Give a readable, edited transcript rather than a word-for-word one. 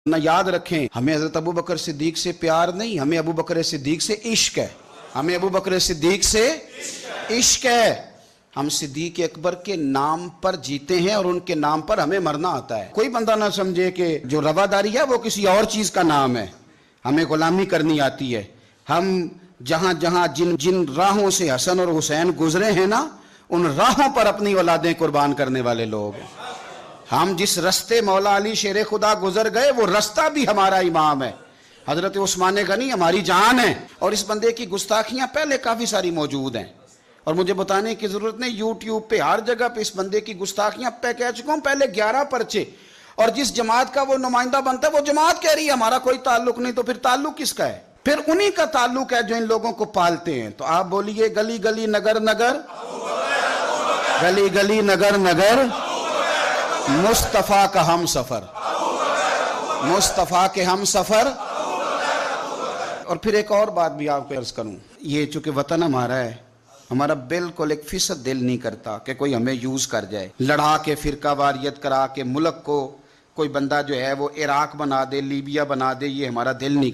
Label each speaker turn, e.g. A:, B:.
A: نہ یاد رکھیں ہمیں حضرت ابو بکر صدیق سے پیار نہیں، ہمیں ابو بکر صدیق سے عشق ہے، ہمیں ابو بکر صدیق سے عشق ہے۔ ہم صدیق اکبر کے نام پر جیتے ہیں اور ان کے نام پر ہمیں مرنا آتا ہے۔ کوئی بندہ نہ سمجھے کہ جو رواداری ہے وہ کسی اور چیز کا نام ہے، ہمیں غلامی کرنی آتی ہے۔ ہم جہاں جہاں جن راہوں سے حسن اور حسین گزرے ہیں نا، ان راہوں پر اپنی اولادیں قربان کرنے والے لوگ ہیں۔ ہم جس رستے مولا علی شیر خدا گزر گئے وہ رستہ بھی ہمارا امام ہے۔ حضرت عثمان غنی ہماری جان ہے، اور اس بندے کی گستاخیاں پہلے کافی ساری موجود ہیں، اور مجھے بتانے کی ضرورت نہیں، یوٹیوب پہ ہر جگہ پہ اس بندے کی گستاخیاں پہ کہہ چکا ہوں، پہلے 11 پرچے، اور جس جماعت کا وہ نمائندہ بنتا ہے وہ جماعت کہہ رہی ہے ہمارا کوئی تعلق نہیں، تو پھر تعلق کس کا ہے؟ پھر انہی کا تعلق ہے جو ان لوگوں کو پالتے ہیں۔ تو آپ بولیے گلی گلی نگر نگر، گلی گلی نگر نگر، مصطفیٰ کا ہم سفر، مصطفیٰ کے ہم سفر۔ اور پھر ایک اور بات بھی آپ کو عرض کروں، یہ چونکہ وطن ہمارا ہے، ہمارا بالکل 1% دل نہیں کرتا کہ کوئی ہمیں یوز کر جائے، لڑا کے فرقہ واریت کرا کے ملک کو کوئی بندہ جو ہے وہ عراق بنا دے، لیبیا بنا دے، یہ ہمارا دل نہیں